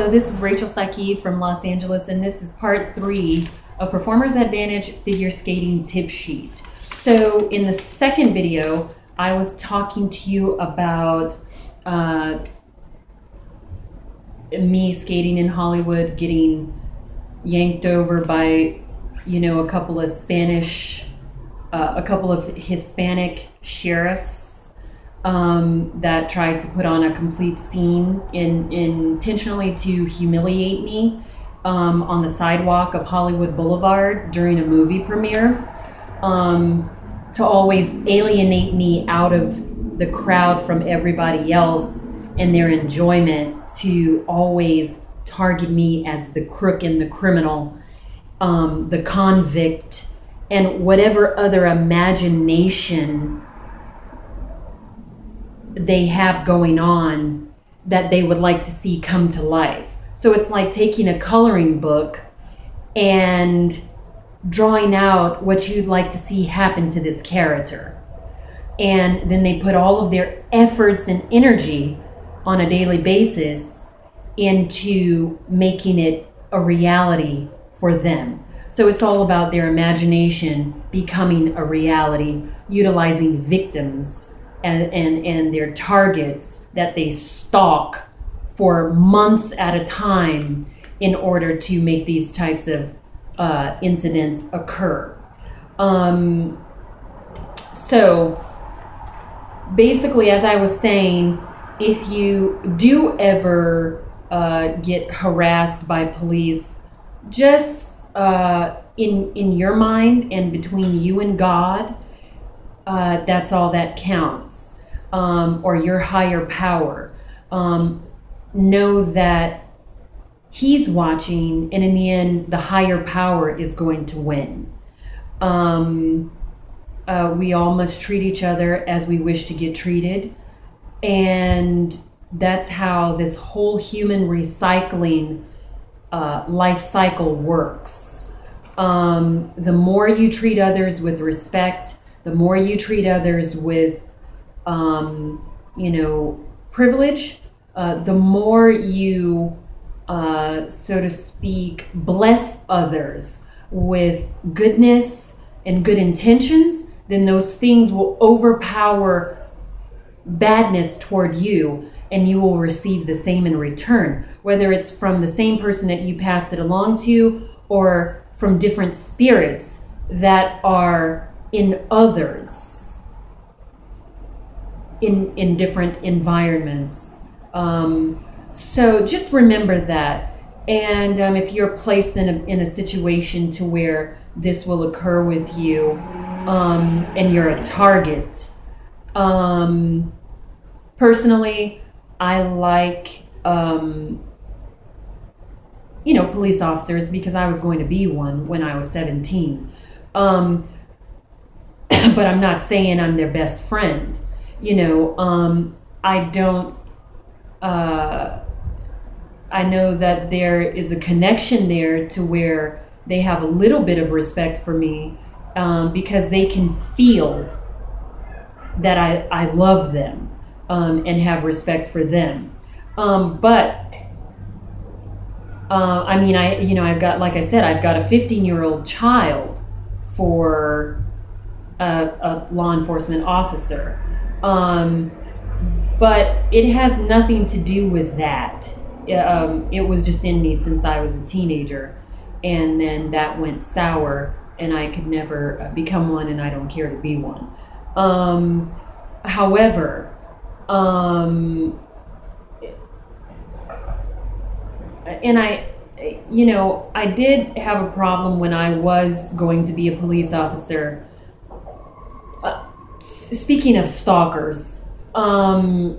Hello, this is Rachel Saiki from Los Angeles, and this is part 3 of Performer's Advantage Figure Skating Tip Sheet. So in the second video, I was talking to you about me skating in Hollywood, getting yanked over by, a couple of Hispanic sheriffs that tried to put on a complete scene intentionally to humiliate me on the sidewalk of Hollywood Boulevard during a movie premiere, to always alienate me out of the crowd from everybody else and their enjoyment, to always target me as the crook and the criminal, the convict, and whatever other imagination they have going on that they would like to see come to life. So it's like taking a coloring book and drawing out what you'd like to see happen to this character. And then they put all of their efforts and energy on a daily basis into making it a reality for them. So it's all about their imagination becoming a reality, utilizing victims and their targets that they stalk for months at a time in order to make these types of incidents occur. So basically, as I was saying, if you do ever get harassed by police, just in your mind and between you and God, that's all that counts, or your higher power. Know that He's watching, and in the end, the higher power is going to win. We all must treat each other as we wish to get treated, and that's how this whole human recycling life cycle works. The more you treat others with respect, the more you treat others with, privilege, the more you, so to speak, bless others with goodness and good intentions, then those things will overpower badness toward you, and you will receive the same in return, whether it's from the same person that you passed it along to, or from different spirits that are in others, in different environments. So just remember that. And if you're placed in a situation to where this will occur with you, and you're a target, personally, I like, police officers, because I was going to be one when I was 17. But I'm not saying I'm their best friend. I don't, I know that there is a connection there to where they have a little bit of respect for me, because they can feel that I love them, and have respect for them. I've got, like I said, I've got a 15-year-old child for a law enforcement officer. But it has nothing to do with that. It was just in me since I was a teenager, and then that went sour, and I could never become one, and I don't care to be one. However, I did have a problem when I was going to be a police officer. Speaking of stalkers, you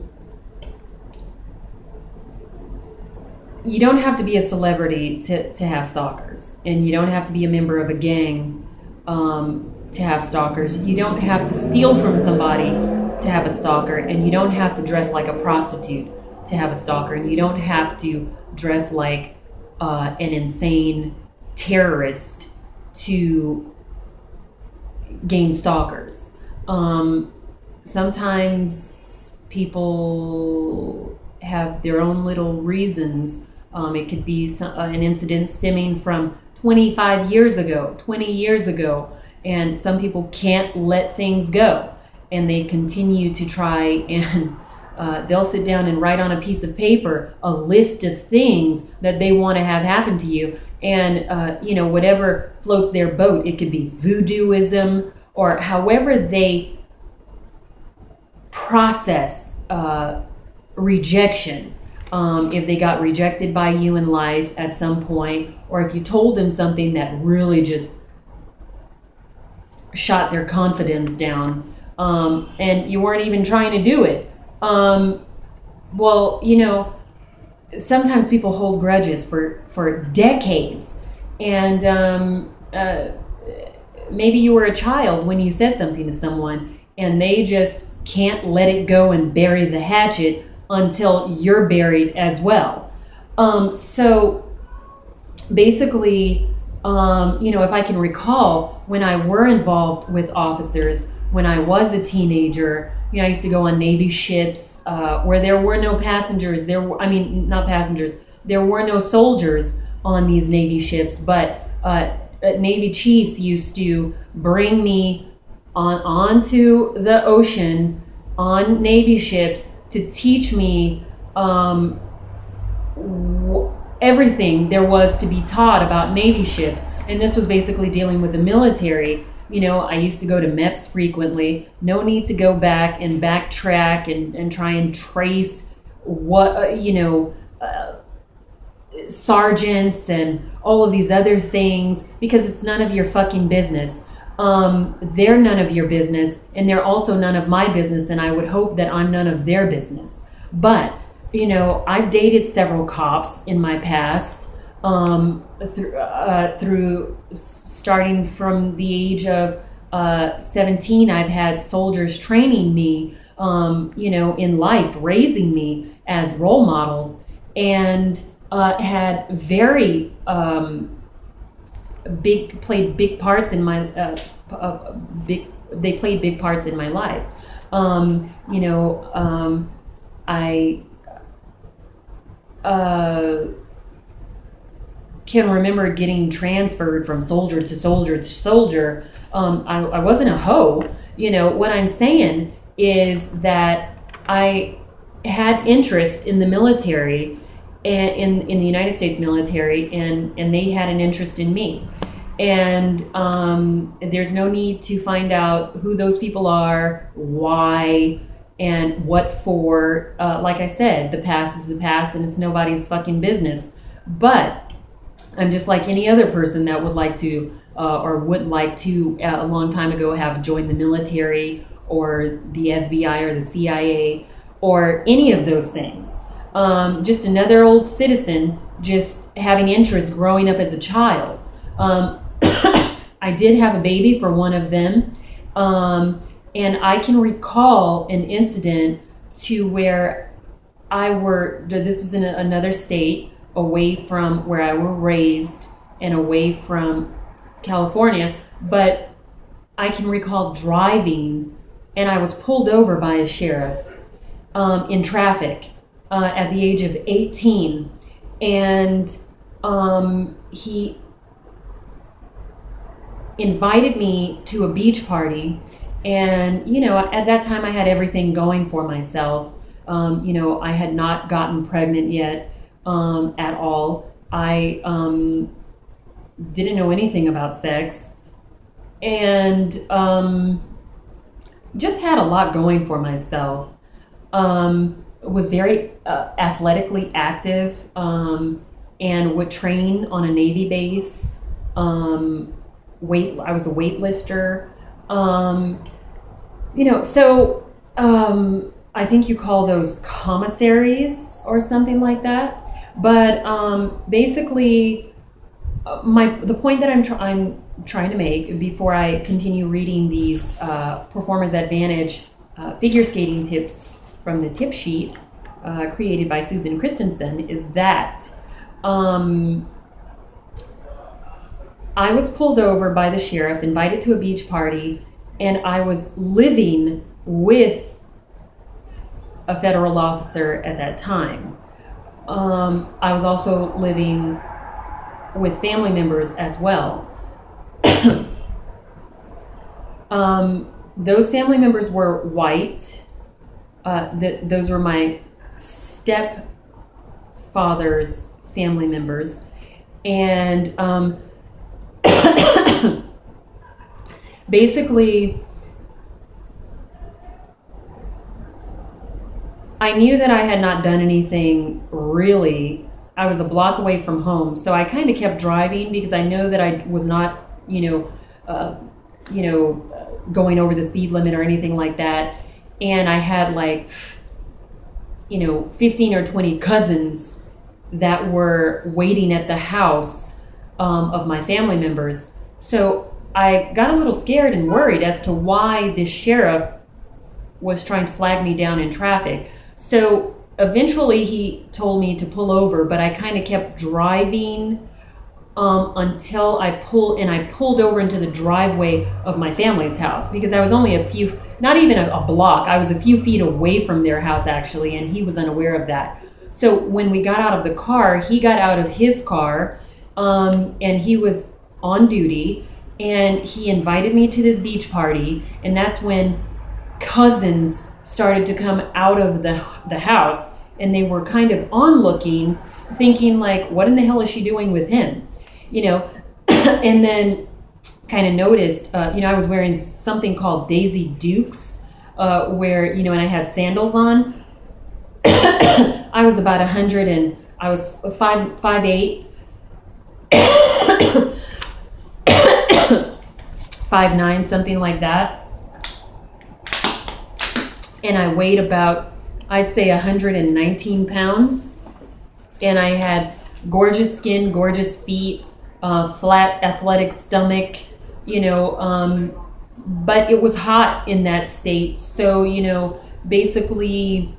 don't have to be a celebrity to have stalkers, and you don't have to be a member of a gang to have stalkers. You don't have to steal from somebody to have a stalker, and you don't have to dress like a prostitute to have a stalker, and you don't have to dress like an insane terrorist to gain stalkers. Sometimes people have their own little reasons It could be an incident stemming from 25 years ago, 20 years ago, and some people can't let things go, and they continue to try and they'll sit down and write on a piece of paper a list of things that they want to have happen to you, and whatever floats their boat. It could be voodooism, or however they process rejection. If they got rejected by you in life at some point, or if you told them something that really just shot their confidence down, and you weren't even trying to do it. Sometimes people hold grudges for decades, and maybe you were a child when you said something to someone, and they just can't let it go and bury the hatchet until you're buried as well. So basically, if I can recall, when I were involved with officers, when I was a teenager, I used to go on Navy ships where there were no passengers. Not passengers. There were no soldiers on these Navy ships, but Navy chiefs used to bring me onto the ocean on Navy ships to teach me everything there was to be taught about Navy ships. And this was basically dealing with the military. I used to go to MEPS frequently. No need to go back and backtrack and try and trace what, sergeants and all of these other things, because it's none of your fucking business. They're none of your business, and they're also none of my business, and I would hope that I'm none of their business. But, I've dated several cops in my past, through starting from the age of 17. I've had soldiers training me, in life, raising me as role models, and had very played big parts in my they played big parts in my life. I can remember getting transferred from soldier to soldier to soldier. I wasn't a hoe. What I'm saying is that I had interest in the military, and in the United States military, and they had an interest in me. And there's no need to find out who those people are, why, and what for. Like I said, the past is the past, and it's nobody's fucking business. But I'm just like any other person that would like to, or would like to, a long time ago, have joined the military, or the FBI, or the CIA, or any of those things. Just another old citizen, just having interest growing up as a child. I did have a baby for one of them, and I can recall an incident to where this was in another state, away from where I was raised and away from California, but I can recall driving, and I was pulled over by a sheriff in traffic at the age of 18, and he invited me to a beach party. And at that time I had everything going for myself. I had not gotten pregnant yet at all. I didn't know anything about sex, and just had a lot going for myself. Was very athletically active, and would train on a Navy base. I was a weightlifter. I think you call those commissaries or something like that. But basically, the point that I'm trying to make before I continue reading these Performance Advantage figure skating tips from the tip sheet created by Susan Christensen is that I was pulled over by the sheriff, invited to a beach party, and I was living with a federal officer at that time. I was also living with family members as well. Those family members were white. Those were my stepfather's family members. And basically, I knew that I had not done anything really. I was a block away from home, so I kind of kept driving because I know that I was not, going over the speed limit or anything like that. And I had 15 or 20 cousins that were waiting at the house of my family members. So I got a little scared and worried as to why this sheriff was trying to flag me down in traffic. So eventually he told me to pull over, but I kind of kept driving until I pulled over into the driveway of my family's house, because I was only not even a block. I was a few feet away from their house actually, and he was unaware of that. So when we got out of the car, he got out of his car, and he was on duty, and he invited me to this beach party, and that's when cousins started to come out of the house, and they were kind of onlooking, thinking what in the hell is she doing with him? And then kind of noticed, I was wearing something called Daisy Dukes, where, and I had sandals on. I was about 100 and I was 5'8", 5'9", something like that. And I weighed about, I'd say 119 pounds. And I had gorgeous skin, gorgeous feet, flat athletic stomach, but it was hot in that state. So, basically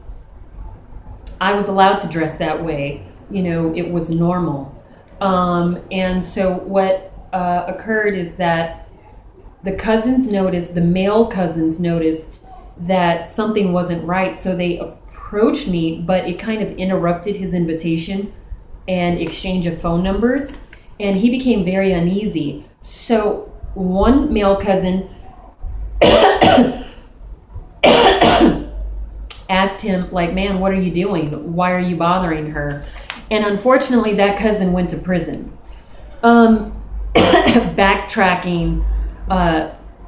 I was allowed to dress that way. It was normal. And so what occurred is that the male cousins noticed that something wasn't right. So they approached me, but it kind of interrupted his invitation and exchange of phone numbers. And he became very uneasy. So one male cousin asked him, man, what are you doing? Why are you bothering her? And unfortunately, that cousin went to prison. Backtracking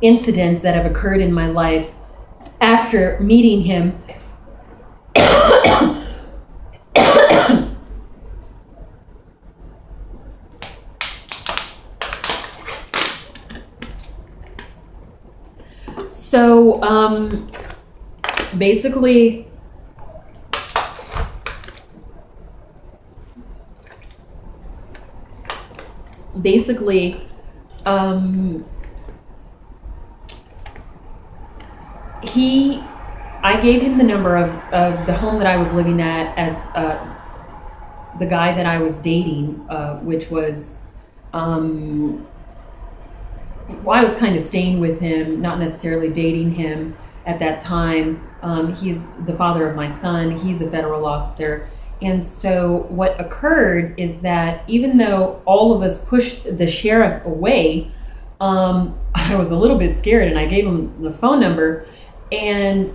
incidents that have occurred in my life after meeting him. So, basically, I gave him the number of the home that I was living at as the guy that I was dating, which was, I was kind of staying with him, not necessarily dating him at that time. He's the father of my son. He's a federal officer. And so what occurred is that even though all of us pushed the sheriff away, I was a little bit scared, and I gave him the phone number. And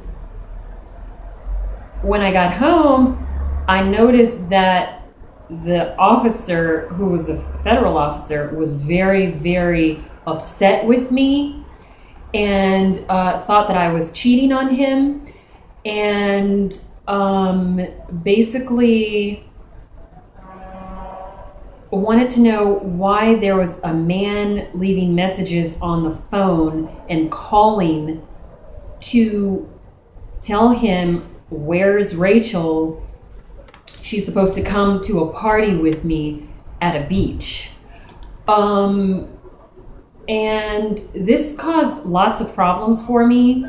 when I got home, I noticed that the officer, who was a federal officer, was very, very upset with me, and thought that I was cheating on him, and basically wanted to know why there was a man leaving messages on the phone and calling to tell him, where's Rachel? She's supposed to come to a party with me at a beach. And this caused lots of problems for me,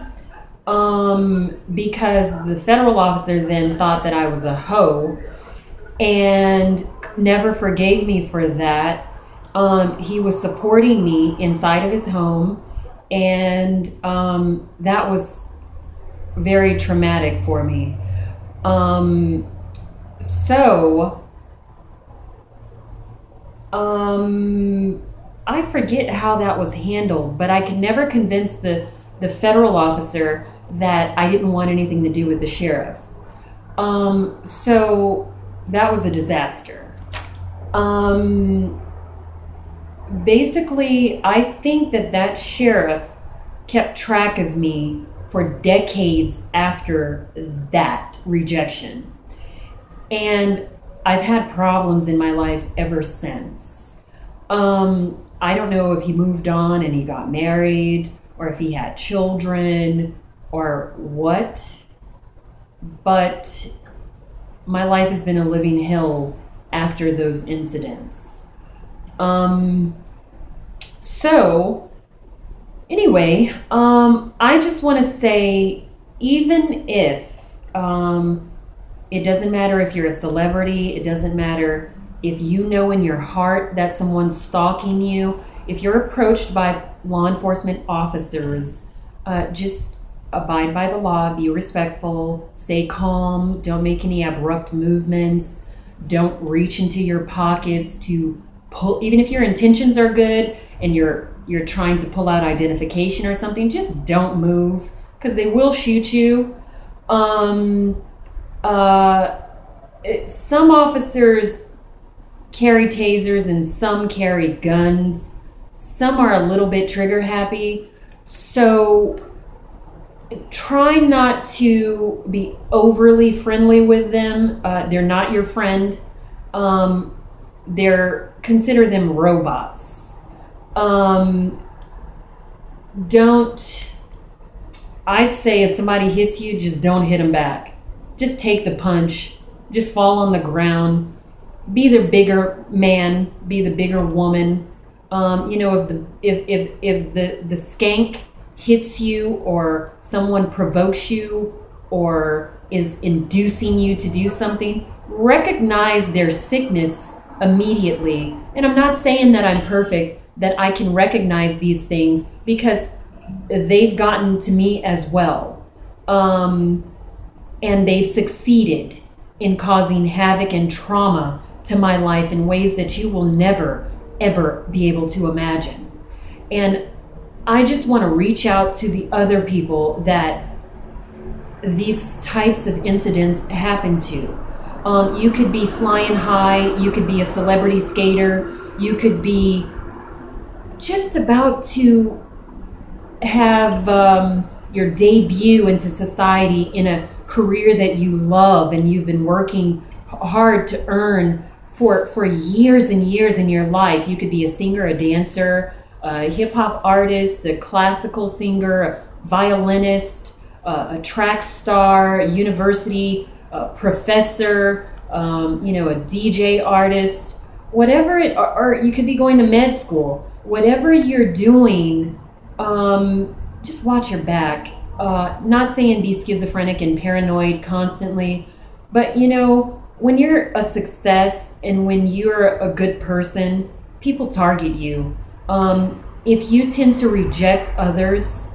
because the federal officer then thought that I was a hoe and never forgave me for that. He was supporting me inside of his home, and that was very traumatic for me. So, I forget how that was handled, but I could never convince the federal officer that I didn't want anything to do with the sheriff. So that was a disaster. Basically, I think that sheriff kept track of me for decades after that rejection. And I've had problems in my life ever since. I don't know if he moved on and he got married, or if he had children, or what, but my life has been a living hell after those incidents. So anyway, I just want to say, even if it doesn't matter if you're a celebrity, it doesn't matter if you know in your heart that someone's stalking you, if you're approached by law enforcement officers, just abide by the law, be respectful, stay calm, don't make any abrupt movements, don't reach into your pockets to pull, even if your intentions are good and you're trying to pull out identification or something, just don't move, because they will shoot you. Some officers carry tasers and some carry guns. Some are a little bit trigger happy. So try not to be overly friendly with them. They're not your friend. Consider them robots. I'd say if somebody hits you, just don't hit them back. Just take the punch. Just fall on the ground. Be the bigger man. Be the bigger woman. If the skank hits you, or someone provokes you, or is inducing you to do something, recognize their sickness immediately. And I'm not saying that I'm perfect, that I can recognize these things, because they've gotten to me as well. And they've succeeded in causing havoc and trauma to my life in ways that you will never, ever be able to imagine. And I just want to reach out to the other people that these types of incidents happen to. You could be flying high, you could be a celebrity skater, you could be just about to have your debut into society in a career that you love and you've been working hard to earn for years and years in your life. You could be a singer, a dancer, a hip-hop artist, a classical singer, a violinist, a track star, a university professor, a DJ artist, whatever it, or you could be going to med school. Whatever you're doing, just watch your back. Not saying be schizophrenic and paranoid constantly, but when you're a success and when you're a good person, people target you. If you tend to reject others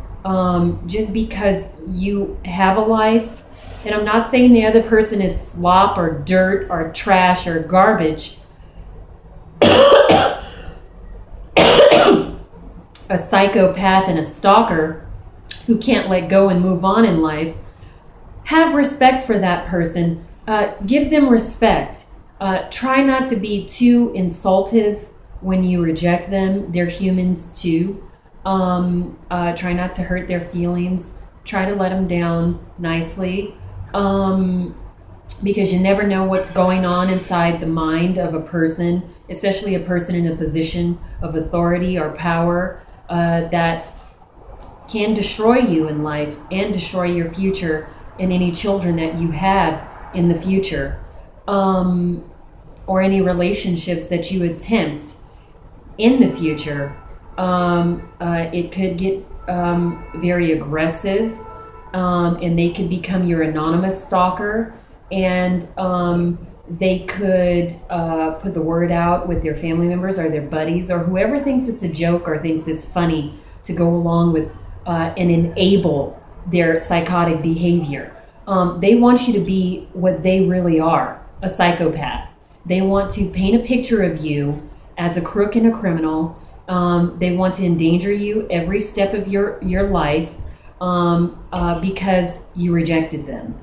just because you have a life, and I'm not saying the other person is slop or dirt or trash or garbage, a psychopath and a stalker who can't let go and move on in life, have respect for that person. Give them respect. Try not to be too insultive when you reject them. They're humans too. Try not to hurt their feelings. Try to let them down nicely, because you never know what's going on inside the mind of a person, especially a person in a position of authority or power, that can destroy you in life and destroy your future and any children that you have in the future, or any relationships that you attempt in the future. It could get very aggressive, and they could become your anonymous stalker, and they could put the word out with their family members or their buddies or whoever thinks it's a joke or thinks it's funny to go along with and enable their psychotic behavior. They want you to be what they really are, a psychopath. They want to paint a picture of you as a crook and a criminal. They want to endanger you every step of your life because you rejected them.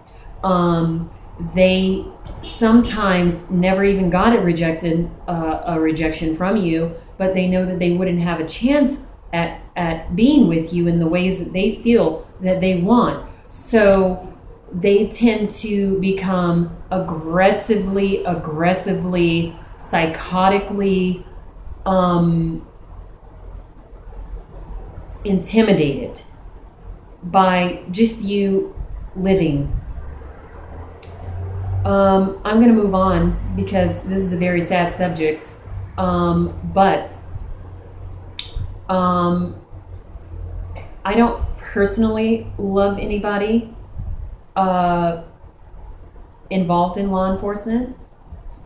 They sometimes never even got a rejection from you, but they know that they wouldn't have a chance at being with you in the ways that they feel that they want. So they tend to become aggressively, psychotically intimidated by just you living. I'm going to move on because this is a very sad subject. But I don't personally love anybody involved in law enforcement.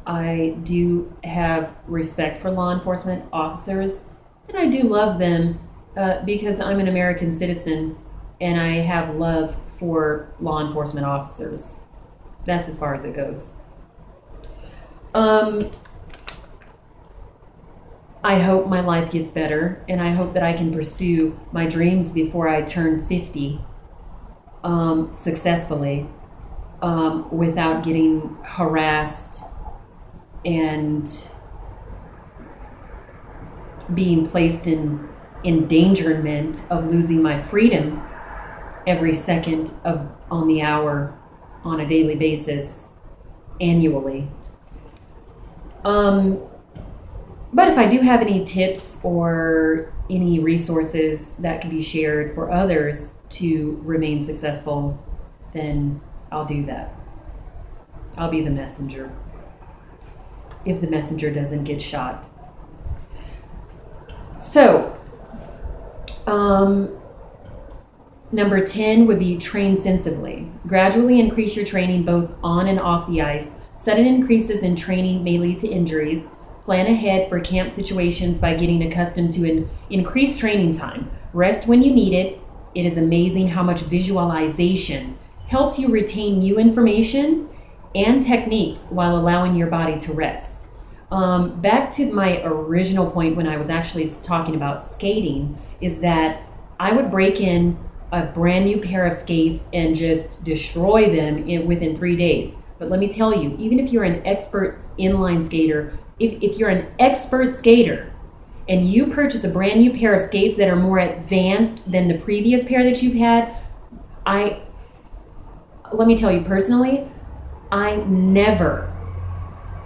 I do have respect for law enforcement officers, and I do love them because I'm an American citizen and I have love for law enforcement officers. That's as far as it goes. I hope my life gets better, and I hope that I can pursue my dreams before I turn 50 successfully without getting harassed and being placed in endangerment of losing my freedom every second on the hour on a daily basis annually. But if I do have any tips or any resources that can be shared for others to remain successful, then I'll do that. I'll be the messenger if the messenger doesn't get shot. So, number 10 would be train sensibly. Gradually increase your training both on and off the ice. Sudden increases in training may lead to injuries. Plan ahead for camp situations by getting accustomed to an increased training time. Rest when you need it. It is amazing how much visualization helps you retain new information and techniques while allowing your body to rest. Back to my original point when I was actually talking about skating, is that I would break in a brand new pair of skates and just destroy them within 3 days. But let me tell you, even if you're an expert inline skater, if you're an expert skater and you purchase a brand new pair of skates that are more advanced than the previous pair that you've had, let me tell you personally, I never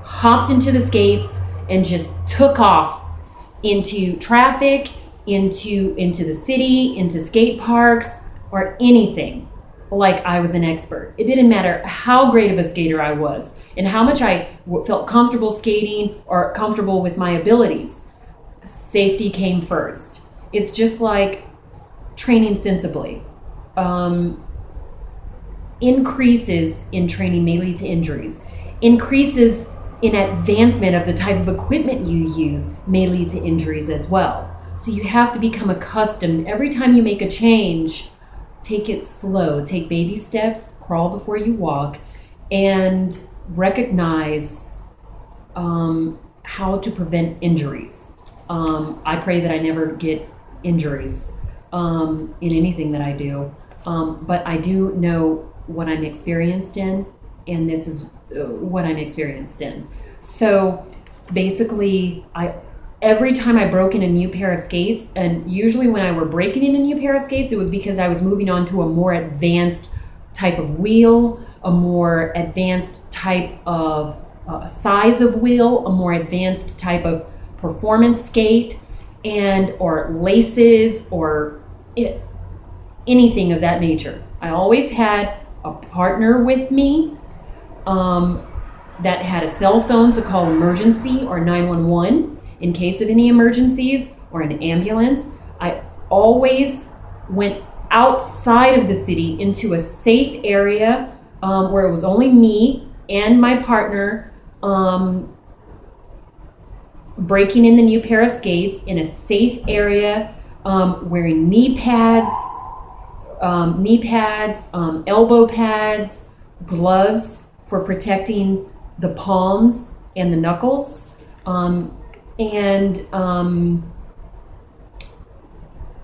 hopped into the skates and just took off into traffic, into the city, into skate parks, or anything like I was an expert. It didn't matter how great of a skater I was and how much I felt comfortable skating or comfortable with my abilities. Safety came first. It's just like training sensibly. Increases in training may lead to injuries. Increases in advancement of the type of equipment you use may lead to injuries as well. So you have to become accustomed. Every time you make a change, take it slow. Take baby steps, crawl before you walk, and recognize how to prevent injuries. I pray that I never get injuries in anything that I do, but I do know what I'm experienced in, and this is what I'm experienced in. So basically, every time I broke in a new pair of skates, and usually when I were breaking in a new pair of skates, it was because I was moving on to a more advanced type of wheel, a more advanced type of size of wheel, a more advanced type of performance skate, or laces, or anything of that nature. I always had a partner with me that had a cell phone to call emergency or 911 in case of any emergencies, or an ambulance. I always went outside of the city into a safe area where it was only me and my partner breaking in the new pair of skates in a safe area, wearing knee pads, elbow pads, gloves for protecting the palms and the knuckles, and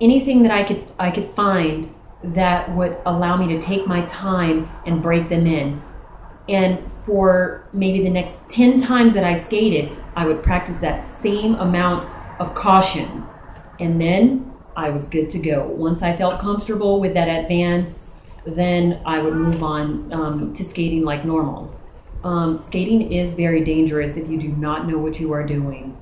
anything that I could find that would allow me to take my time and break them in. And for maybe the next 10 times that I skated, I would practice that same amount of caution. And then I was good to go. Once I felt comfortable with that advance, then I would move on to skating like normal. Skating is very dangerous if you do not know what you are doing.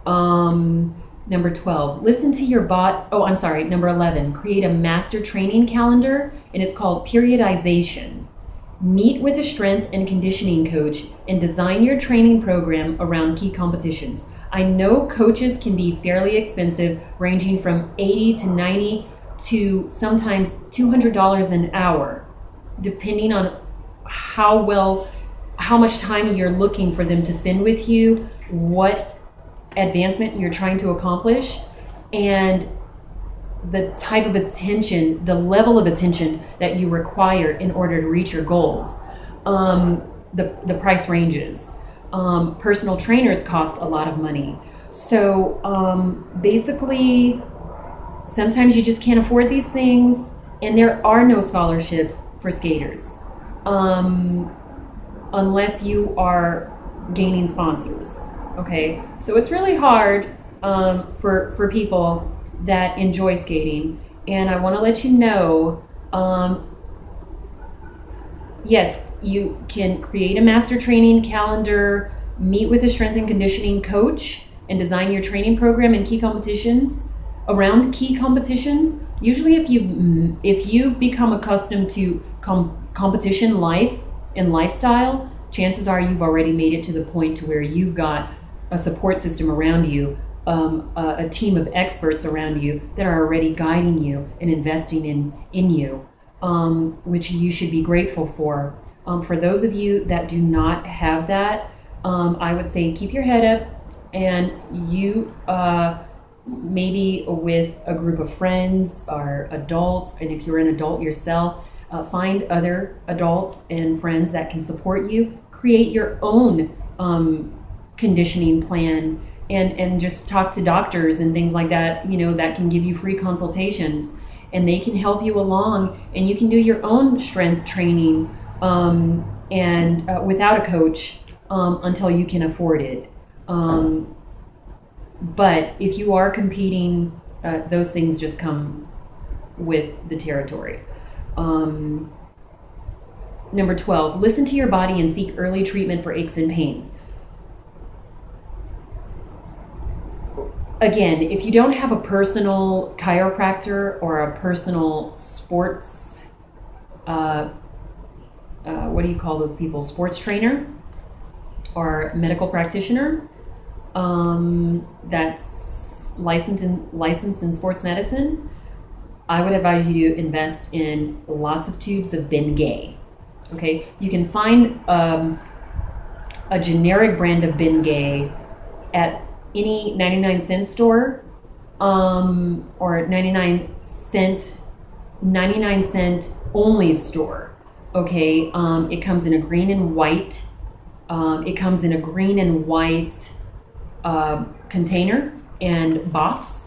Number 12, listen to your number 11, create a master training calendar, and it's called periodization. Meet with a strength and conditioning coach and design your training program around key competitions. I know coaches can be fairly expensive, ranging from $80 to $90 to sometimes $200 an hour, depending on how much time you're looking for them to spend with you, what advancement you're trying to accomplish, and the type of attention, the level of attention that you require in order to reach your goals. The price ranges. Personal trainers cost a lot of money. So basically, sometimes you just can't afford these things, and there are no scholarships for skaters unless you are gaining sponsors. Okay, so it's really hard for people that enjoy skating, and I want to let you know, yes, you can create a master training calendar, meet with a strength and conditioning coach, and design your training program and key competitions around key competitions. Usually, if you've become accustomed to competition life and lifestyle, chances are you've already made it to the point to where you've got a support system around you, a team of experts around you that are already guiding you and investing in you, which you should be grateful for. For those of you that do not have that, I would say keep your head up, and you maybe with a group of friends or adults, and if you're an adult yourself, find other adults and friends that can support you. Create your own conditioning plan, and just talk to doctors and things like that, that can give you free consultations, and they can help you along, and you can do your own strength training and without a coach until you can afford it. But if you are competing, those things just come with the territory. Number 12, listen to your body and seek early treatment for aches and pains. Again, if you don't have a personal chiropractor or a personal sports, what do you call those people? Sports trainer or medical practitioner that's licensed in sports medicine, I would advise you to invest in lots of tubes of Bengay. Okay, you can find a generic brand of Bengay at any 99-cent store or 99-cent only store. Okay, it comes in a green and white. It comes in a green and white container and box,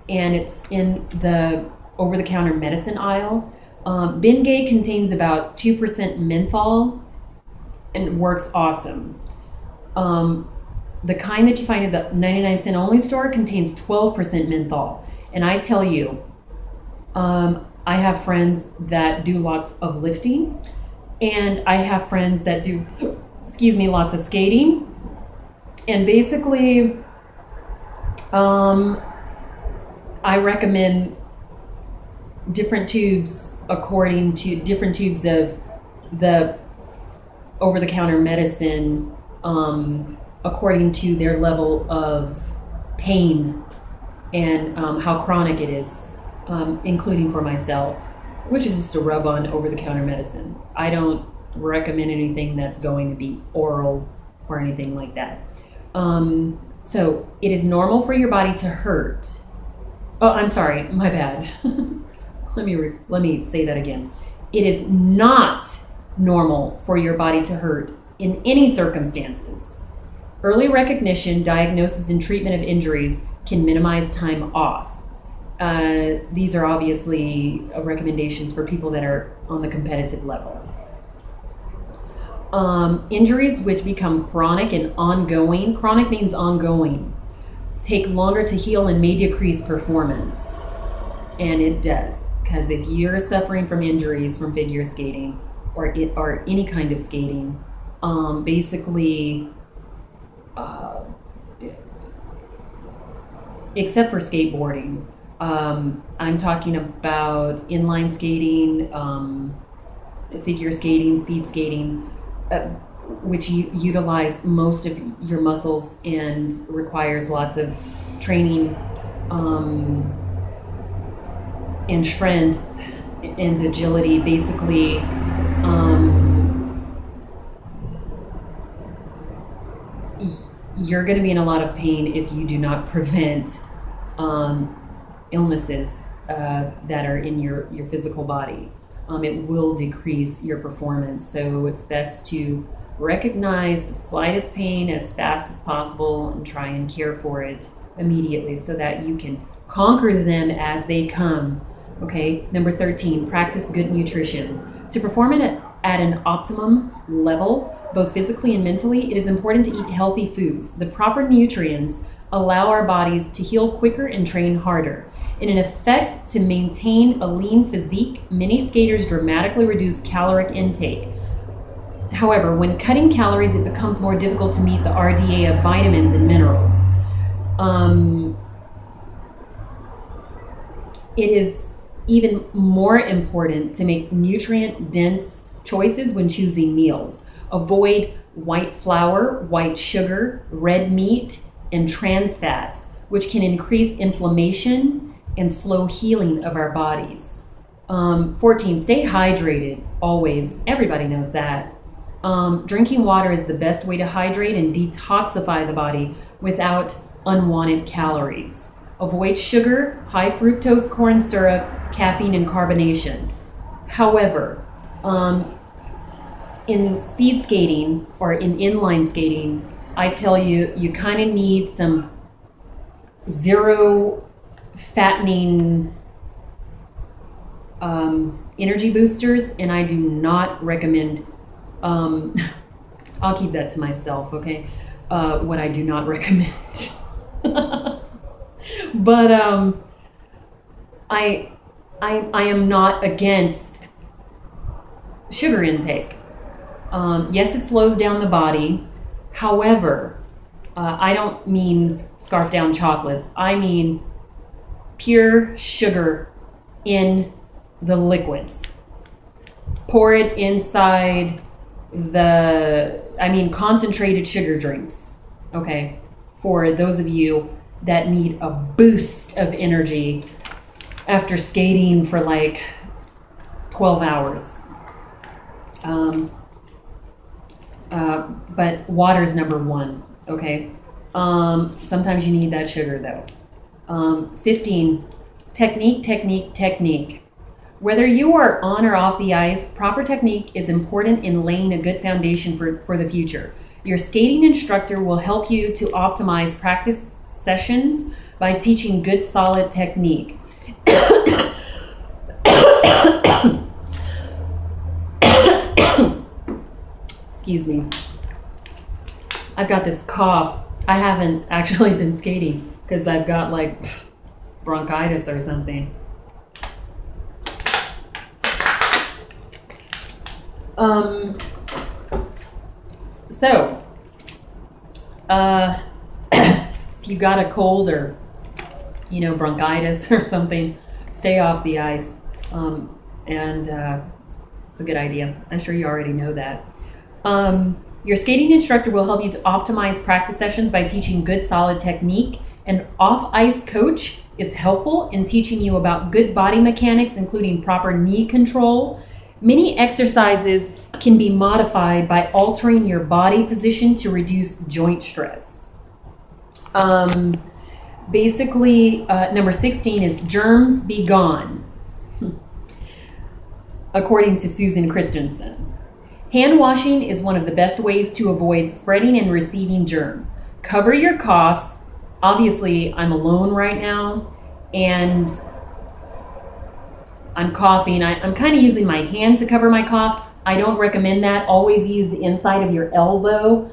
and it's in the over-the-counter medicine aisle. Bengay contains about 2% menthol and works awesome. The kind that you find at the 99-cent only store contains 12% menthol. And I tell you, I have friends that do lots of lifting, and I have friends that do, lots of skating. And basically, I recommend different tubes according to different tubes of the over-the-counter medicine, according to their level of pain and how chronic it is, including for myself, which is just a rub-on over-the-counter medicine. I don't recommend anything that's going to be oral or anything like that. So it is normal for your body to hurt. Oh, I'm sorry, my bad. Let me say that again. It is not normal for your body to hurt in any circumstances. Early recognition, diagnosis, and treatment of injuries can minimize time off. These are obviously recommendations for people that are on the competitive level. Injuries which become chronic and ongoing, chronic means ongoing, take longer to heal and may decrease performance. And it does, because if you're suffering from injuries from figure skating or any kind of skating, basically, except for skateboarding, I'm talking about inline skating, figure skating, speed skating, which utilize most of your muscles and requires lots of training and strength and agility. Basically, you're going to be in a lot of pain if you do not prevent illnesses that are in your physical body. It will decrease your performance. So it's best to recognize the slightest pain as fast as possible and try and care for it immediately so that you can conquer them as they come. Okay, number 13, practice good nutrition. To perform at an optimum level, both physically and mentally, it is important to eat healthy foods. The proper nutrients allow our bodies to heal quicker and train harder. In an effort to maintain a lean physique, many skaters dramatically reduce caloric intake. However, when cutting calories, it becomes more difficult to meet the RDA of vitamins and minerals. It is even more important to make nutrient-dense choices when choosing meals. Avoid white flour, white sugar, red meat, and trans fats, which can increase inflammation and slow healing of our bodies. 14, stay hydrated, always. Everybody knows that. Drinking water is the best way to hydrate and detoxify the body without unwanted calories. Avoid sugar, high fructose corn syrup, caffeine, and carbonation. However, in speed skating or in inline skating, I tell you, you kind of need some zero fattening energy boosters, and I do not recommend, I'll keep that to myself, okay, what I do not recommend. But I am not against sugar intake. Yes, it slows down the body. However, I don't mean scarf down chocolates. I mean pure sugar in the liquids. Pour it inside concentrated sugar drinks, okay, for those of you that need a boost of energy after skating for like 12 hours. But water's number one, okay? Sometimes you need that sugar though. 15, technique. Whether you are on or off the ice, proper technique is important in laying a good foundation for the future. Your skating instructor will help you to optimize practice sessions by teaching good, solid technique. Excuse me. I've got this cough. I haven't actually been skating because I've got like bronchitis or something. If you got a cold or, bronchitis or something, stay off the ice. It's a good idea. I'm sure you already know that. Your skating instructor will help you to optimize practice sessions by teaching good, solid technique. An off-ice coach is helpful in teaching you about good body mechanics, including proper knee control. Many exercises can be modified by altering your body position to reduce joint stress. Number 16 is germs be gone, according to Susan Christensen. Hand washing is one of the best ways to avoid spreading and receiving germs. Cover your coughs. Obviously, I'm alone right now, and I'm coughing. I'm kind of using my hand to cover my cough. I don't recommend that. Always use the inside of your elbow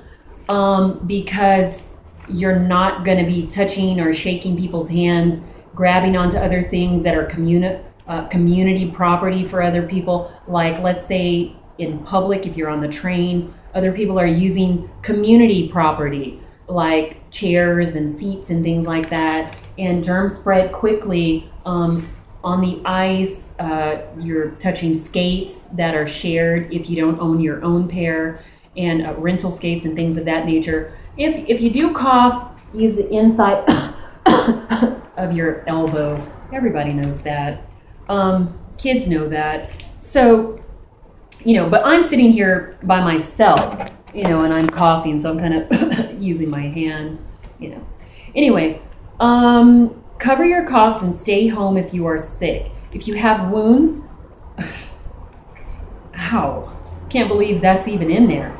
because you're not going to be touching or shaking people's hands, grabbing onto other things that are community property for other people. Like, let's say in public, if you're on the train, other people are using community property like chairs and seats and things like that, and germs spread quickly on the ice. You're touching skates that are shared if you don't own your own pair, and rental skates and things of that nature. If you do cough, use the inside of your elbow. Everybody knows that. Kids know that. So, but I'm sitting here by myself, and I'm coughing, so I'm kind of using my hand, Anyway, cover your coughs and stay home if you are sick. If you have wounds, ow, can't believe that's even in there.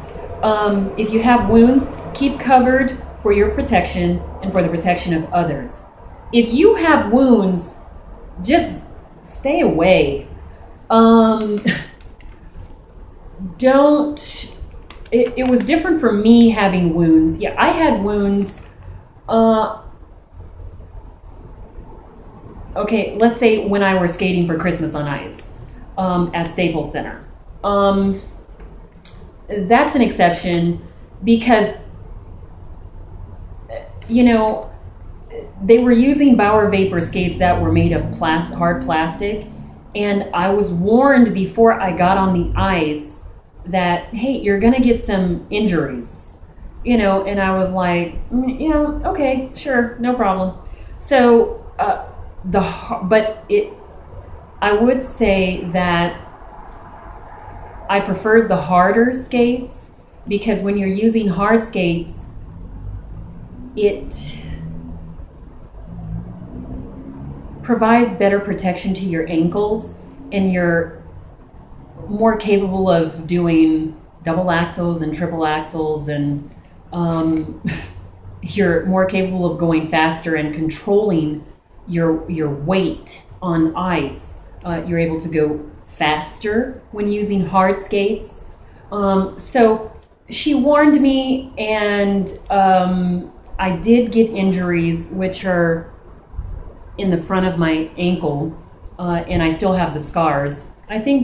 If you have wounds, keep covered for your protection and for the protection of others. If you have wounds, just stay away. It was different for me having wounds. Yeah, I had wounds. Okay, let's say when I was skating for Christmas on Ice at Staples Center. That's an exception because, they were using Bauer Vapor skates that were made of hard plastic, and I was warned before I got on the ice that, hey, you're gonna get some injuries, and I was like, yeah, okay, sure, no problem. So, I would say that I preferred the harder skates because when you're using hard skates, it provides better protection to your ankles, and you're more capable of doing double axles and triple axles, and you're more capable of going faster and controlling your weight on ice. You're able to go faster when using hard skates. So she warned me, and I did get injuries, which are in the front of my ankle, and I still have the scars. I think